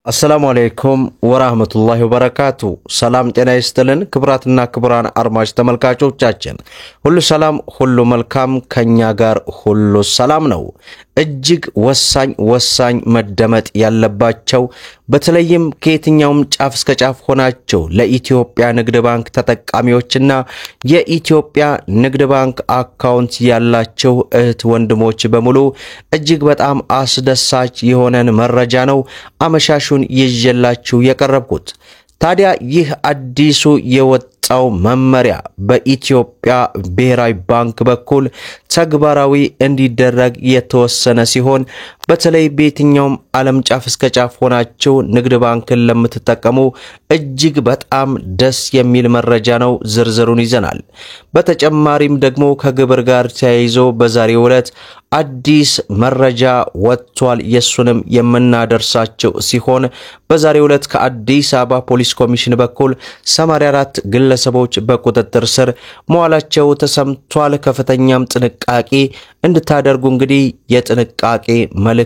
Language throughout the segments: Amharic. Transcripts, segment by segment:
السلام عليكم ورحمة الله وبركاته. سلام ጤና ይስጥልን ክብራትና ክብራን አድማጭ ተመልካቾቻችን ሁሉ ሰላም ሁሉ መልካም ከኛ ጋር ሁሉ ሰላም ነው። እጅግ ወሳኝ መደመጥ ያለባቸው በተለይም ከየትኛውም ጫፍ እስከ ጫፍ ሆናቸው ለኢትዮጵያ ንግድ ባንክ ተጠቃሚዎችና የኢትዮጵያ ንግድ ባንክ አካውንት ያላቸው እህት ወንድሞች በሙሉ እጅግ በጣም አስደሳች የሆነን መረጃ ነው አመሻሹን ይዤላችሁ የቀረብኩት። ታዲያ ይህ አዲሱ የወጣው መመሪያ በኢትዮጵያ ብሔራዊ ባንክ በኩል ተግባራዊ እንዲደረግ የተወሰነ ሲሆን በተለይ በየትኛውም ዓለም ጫፍ እስከ ጫፍ ሆናችሁ ንግድ ባንክን ለምትጠቀሙ እጅግ በጣም ደስ የሚል መረጃ ነው። ዝርዝሩን ይዘናል። በተጨማሪም ደግሞ ከግብር ጋር ተያይዞ በዛሬው ዕለት አዲስ መረጃ ወጥቷል። የሱንም የምናደርሳቸው ሲሆን በዛሬው ዕለት ከአዲስ አበባ ፖሊስ ኮሚሽን በኩል 84 ግለሰቦች በቁጥጥር ስር መዋላቸው ተሰምቷል። ከፍተኛም ጥንቃቄ እንድታደርጉ እንግዲህ የጥንቃቄ መልእክትም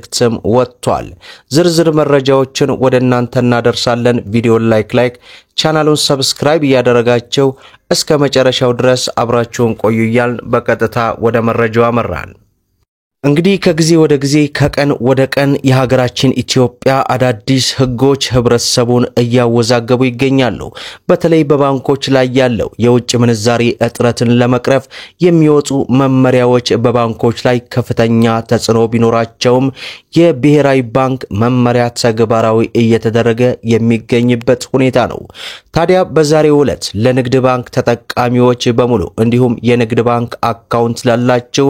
ወጥቷል። ዝርዝር መረጃዎችን ወደ እናንተ እናደርሳለን። ቪዲዮን ላይክ ቻናሉን ሰብስክራይብ ያደረጋችሁ እስከ መጨረሻው ድረስ አብራችሁን ቆዩ እያልን በቀጥታ ወደ መረጃው አመራን። እንግዲህ ከጊዜ ወደ ጊዜ ከቀን ወደ ቀን የሀገራችን ኢትዮጵያ አዳዲስ ህጎች ህብረተሰቡን እያወዛገቡ ይገኛሉ። በተለይ በባንኮች ላይ ያለው የውጭ ምንዛሪ እጥረትን ለመቅረፍ የሚወጡ መመሪያዎች በባንኮች ላይ ከፍተኛ ተጽዕኖ ቢኖራቸውም የብሔራዊ ባንክ መመሪያ ተግባራዊ እየተደረገ የሚገኝበት ሁኔታ ነው። ታዲያ በዛሬው ዕለት ለንግድ ባንክ ተጠቃሚዎች በሙሉ እንዲሁም የንግድ ባንክ አካውንት ላላቸው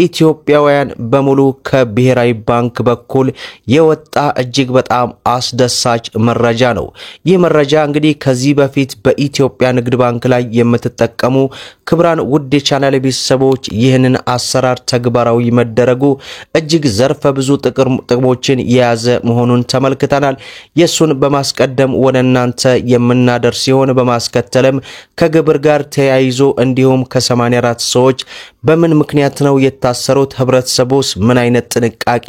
ኢትዮጵያውያን በሙሉ ከብሔራዊ ባንክ በኩል የወጣ እጅግ በጣም አስደሳች መረጃ ነው። ይህ መረጃ እንግዲህ ከዚህ በፊት በኢትዮጵያ ንግድ ባንክ ላይ የምትጠቀሙ ክብራን ውድ የቻናሌ ቤተሰቦች ይህንን አሰራር ተግባራዊ መደረጉ እጅግ ዘርፈ ብዙ ጥቅሞችን የያዘ መሆኑን ተመልክተናል። የሱን በማስቀደም ወደ እናንተ የምናደርስ ሲሆን በማስከተልም ከግብር ጋር ተያይዞ እንዲሁም ከ84 ሰዎች በምን ምክንያት ነው የታሰሩት ህብረተሰቡስ ምን አይነት ጥንቃቄ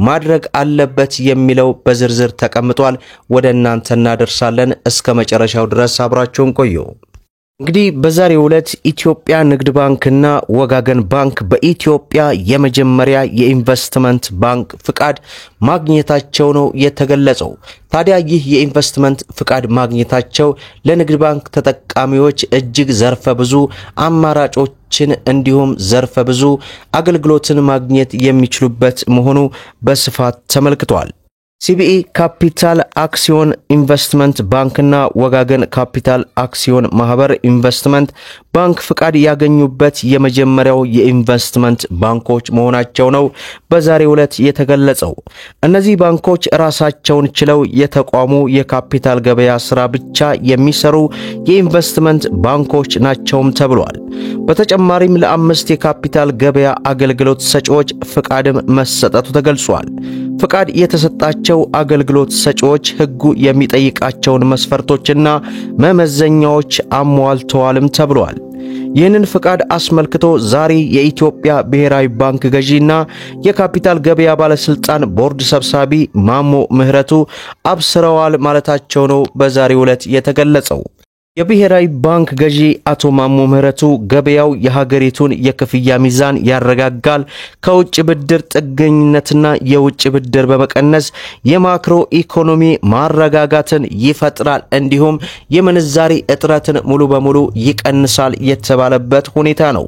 ማድረግ አለበት የሚለው በዝርዝር ተቀምጧል። ወደ እናንተ እናደርሳለን። እስከ መጨረሻው ድረስ አብራችሁን ቆዩ። እንግዲህ በዛሬው ዕለት ኢትዮጵያ ንግድ ባንክና ወጋገን ባንክ በኢትዮጵያ የመጀመሪያ የኢንቨስትመንት ባንክ ፍቃድ ማግኘታቸው ነው የተገለጸው። ታዲያ ይህ የኢንቨስትመንት ፍቃድ ማግኘታቸው ለንግድ ባንክ ተጠቃሚዎች እጅግ ዘርፈ ብዙ አማራጮችን እንዲሁም ዘርፈ ብዙ አገልግሎትን ማግኘት የሚችሉበት መሆኑ በስፋት ተመልክቷል። ሲቢኢ ካፒታል አክሲዮን ኢንቨስትመንት ባንክና ወጋገን ካፒታል አክሲዮን ማህበር ኢንቨስትመንት ባንክ ፍቃድ ያገኙበት የመጀመሪያው የኢንቨስትመንት ባንኮች መሆናቸው ነው በዛሬው ዕለት የተገለጸው። እነዚህ ባንኮች ራሳቸውን ችለው የተቋሙ የካፒታል ገበያ ስራ ብቻ የሚሰሩ የኢንቨስትመንት ባንኮች ናቸውም ተብሏል። በተጨማሪም ለ5 የካፒታል ገበያ አገልግሎት ሰጪዎች ፍቃድም መሰጠቱ ተገልጿል። ፍቃድ የተሰጣቸው አገልግሎት ሰጪዎች ህጉ የሚጠይቃቸውን መስፈርቶችና መመዘኛዎች አሟልተዋልም ተብሏል። ይህንን ፍቃድ አስመልክቶ ዛሬ የኢትዮጵያ ብሔራዊ ባንክ ገዢና የካፒታል ገበያ ባለስልጣን ቦርድ ሰብሳቢ ማሞ ምህረቱ አብስረዋል ማለታቸው ነው በዛሬው ዕለት የተገለጸው። የብሔራዊ ባንክ ገዢ አቶ ማሞ ምህረቱ ገበያው የሀገሪቱን የክፍያ ሚዛን ያረጋጋል፣ ከውጭ ብድር ጥገኝነትና የውጭ ብድር በመቀነስ የማክሮ ኢኮኖሚ ማረጋጋትን ይፈጥራል፣ እንዲሁም የምንዛሪ እጥረትን ሙሉ በሙሉ ይቀንሳል የተባለበት ሁኔታ ነው።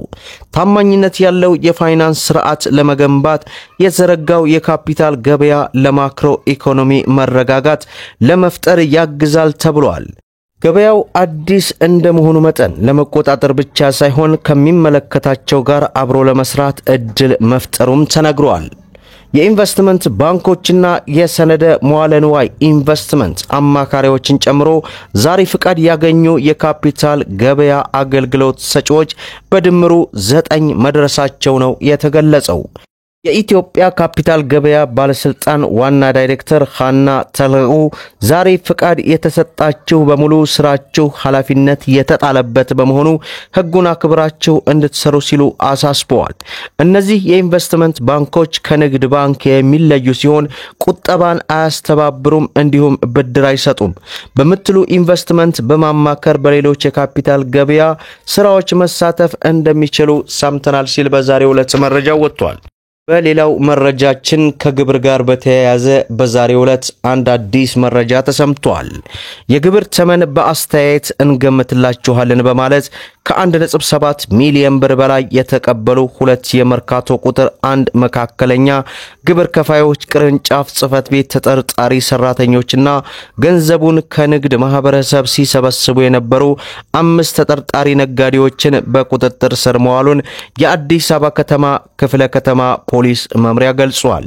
ታማኝነት ያለው የፋይናንስ ስርዓት ለመገንባት የተዘረጋው የካፒታል ገበያ ለማክሮ ኢኮኖሚ መረጋጋት ለመፍጠር ያግዛል ተብሏል። ገበያው አዲስ እንደመሆኑ መጠን ለመቆጣጠር ብቻ ሳይሆን ከሚመለከታቸው ጋር አብሮ ለመስራት እድል መፍጠሩም ተነግሯል። የኢንቨስትመንት ባንኮችና የሰነደ መዋለ ንዋይ ኢንቨስትመንት አማካሪዎችን ጨምሮ ዛሬ ፍቃድ ያገኙ የካፒታል ገበያ አገልግሎት ሰጪዎች በድምሩ 9 መድረሳቸው ነው የተገለጸው። የኢትዮጵያ ካፒታል ገበያ ባለስልጣን ዋና ዳይሬክተር ኻና ተልዑ ዛሬ ፍቃድ የተሰጣችሁ በሙሉ ስራችሁ ኃላፊነት የተጣለበት በመሆኑ ሕጉን አክብራችሁ እንድትሰሩ ሲሉ አሳስበዋል። እነዚህ የኢንቨስትመንት ባንኮች ከንግድ ባንክ የሚለዩ ሲሆን ቁጠባን አያስተባብሩም፣ እንዲሁም ብድር አይሰጡም በምትሉ ኢንቨስትመንት በማማከር በሌሎች የካፒታል ገበያ ስራዎች መሳተፍ እንደሚችሉ ሰምተናል ሲል በዛሬው ዕለት መረጃው ወጥቷል። በሌላው መረጃችን ከግብር ጋር በተያያዘ በዛሬው ዕለት አንድ አዲስ መረጃ ተሰምቷል። የግብር ተመን በአስተያየት እንገምትላችኋለን በማለት ከ1.7 ሚሊዮን ብር በላይ የተቀበሉ ሁለት የመርካቶ ቁጥር 1 መካከለኛ ግብር ከፋዮች ቅርንጫፍ ጽህፈት ቤት ተጠርጣሪ ሰራተኞችና ገንዘቡን ከንግድ ማህበረሰብ ሲሰበስቡ የነበሩ 5 ተጠርጣሪ ነጋዴዎችን በቁጥጥር ስር መዋሉን የአዲስ አበባ ከተማ ክፍለ ከተማ ፖሊስ መምሪያ ገልጿል።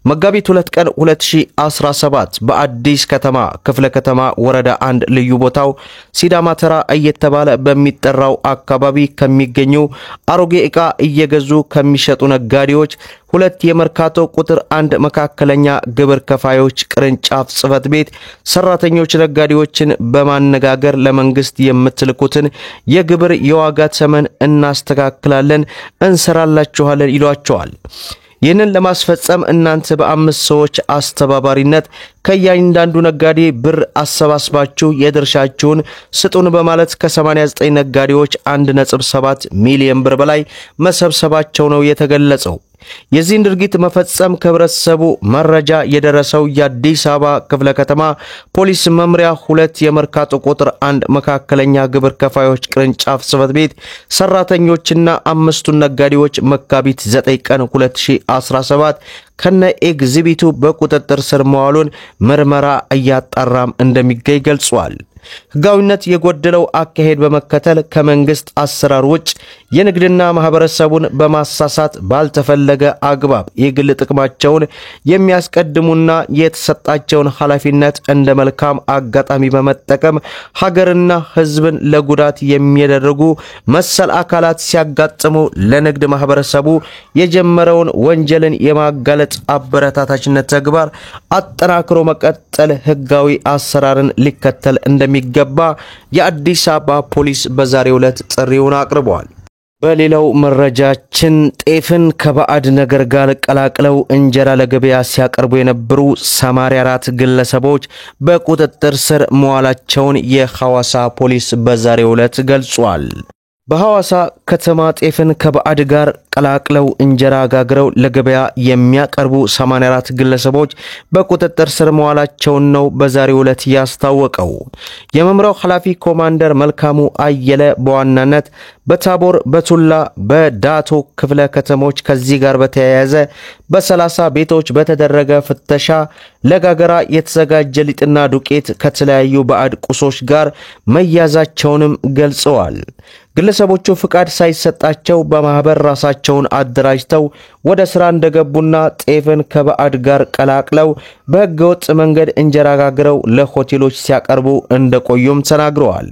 መጋቢት 2 ቀን 2017 በአዲስ ከተማ ክፍለ ከተማ ወረዳ 1 ልዩ ቦታው ሲዳማ ተራ እየተባለ በሚጠራው አካባቢ ከሚገኙ አሮጌ ዕቃ እየገዙ ከሚሸጡ ነጋዴዎች ሁለት የመርካቶ ቁጥር 1 መካከለኛ ግብር ከፋዮች ቅርንጫፍ ጽህፈት ቤት ሰራተኞች ነጋዴዎችን በማነጋገር ለመንግስት የምትልኩትን የግብር የዋጋ ተመን እናስተካክላለን፣ እንሰራላችኋለን ይሏቸዋል። ይህንን ለማስፈጸም እናንተ በ5 ሰዎች አስተባባሪነት ከያንዳንዱ ነጋዴ ብር አሰባስባችሁ የድርሻችሁን ስጡን በማለት ከ89 ነጋዴዎች 1.7 ሚሊዮን ብር በላይ መሰብሰባቸው ነው የተገለጸው። የዚህን ድርጊት መፈጸም ከህብረተሰቡ መረጃ የደረሰው የአዲስ አበባ ክፍለ ከተማ ፖሊስ መምሪያ 2 የመርካቶ ቁጥር 1 መካከለኛ ግብር ከፋዮች ቅርንጫፍ ጽህፈት ቤት ሰራተኞችና 5 ነጋዴዎች መጋቢት 9 ቀን 2017 ከነ ኤግዚቢቱ በቁጥጥር ስር መዋሉን ምርመራ እያጣራም እንደሚገኝ ገልጿል። ህጋዊነት የጎደለው አካሄድ በመከተል ከመንግስት አሰራር ውጭ የንግድና ማህበረሰቡን በማሳሳት ባልተፈለገ አግባብ የግል ጥቅማቸውን የሚያስቀድሙና የተሰጣቸውን ኃላፊነት እንደ መልካም አጋጣሚ በመጠቀም ሀገርና ህዝብን ለጉዳት የሚያደርጉ መሰል አካላት ሲያጋጥሙ ለንግድ ማህበረሰቡ የጀመረውን ወንጀልን የማጋለጥ አበረታታችነት ተግባር አጠናክሮ መቀጠል ህጋዊ አሰራርን ሊከተል እንደሚገባ የአዲስ አበባ ፖሊስ በዛሬው ዕለት ጥሪውን አቅርቧል። በሌላው መረጃችን ጤፍን ከባዕድ ነገር ጋር ቀላቅለው እንጀራ ለገበያ ሲያቀርቡ የነበሩ 84 ግለሰቦች በቁጥጥር ስር መዋላቸውን የሐዋሳ ፖሊስ በዛሬው ዕለት ገልጿል። በሐዋሳ ከተማ ጤፍን ከባዕድ ጋር ቀላቅለው እንጀራ ጋግረው ለገበያ የሚያቀርቡ 84 ግለሰቦች በቁጥጥር ስር መዋላቸውን ነው በዛሬው ዕለት ያስታወቀው። የመምሪያው ኃላፊ ኮማንደር መልካሙ አየለ በዋናነት በታቦር በቱላ በዳቶ ክፍለ ከተሞች ከዚህ ጋር በተያያዘ በ30 ቤቶች በተደረገ ፍተሻ ለጋገራ የተዘጋጀ ሊጥና ዱቄት ከተለያዩ ባዕድ ቁሶች ጋር መያዛቸውንም ገልጸዋል። ግለሰቦቹ ፍቃድ ሳይሰጣቸው በማህበር ራሳቸውን አደራጅተው ወደ ስራ እንደገቡና ጤፍን ከባዕድ ጋር ቀላቅለው በህገወጥ መንገድ እንጀራ ጋግረው ለሆቴሎች ሲያቀርቡ እንደቆዩም ተናግረዋል።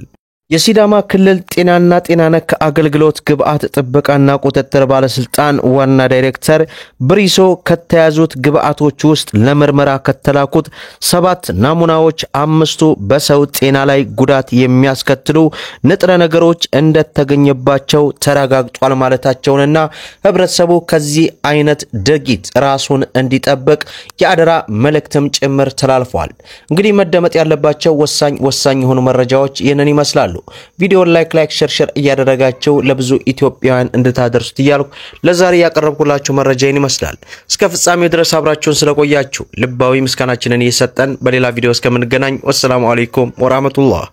የሲዳማ ክልል ጤናና ጤና ነክ አገልግሎት ግብአት ጥበቃና ቁጥጥር ባለስልጣን ዋና ዳይሬክተር ብሪሶ ከተያዙት ግብአቶች ውስጥ ለምርመራ ከተላኩት 7 ናሙናዎች 5ቱ በሰው ጤና ላይ ጉዳት የሚያስከትሉ ንጥረ ነገሮች እንደተገኘባቸው ተረጋግጧል ማለታቸውንና ህብረተሰቡ ከዚህ አይነት ድርጊት ራሱን እንዲጠብቅ የአደራ መልእክትም ጭምር ተላልፏል። እንግዲህ መደመጥ ያለባቸው ወሳኝ የሆኑ መረጃዎች ይህንን ይመስላሉ። ቪዲዮውን ላይክ ሼር እያደረጋችሁ ለብዙ ኢትዮጵያውያን እንድታደርሱት እያልኩ ለዛሬ ያቀረብኩላችሁ መረጃን ይመስላል። እስከ ፍጻሜው ድረስ አብራችሁን ስለቆያችሁ ልባዊ ምስጋናችንን እየሰጠን በሌላ ቪዲዮ እስከምንገናኝ ወሰላሙ አለይኩም ወራህመቱላህ።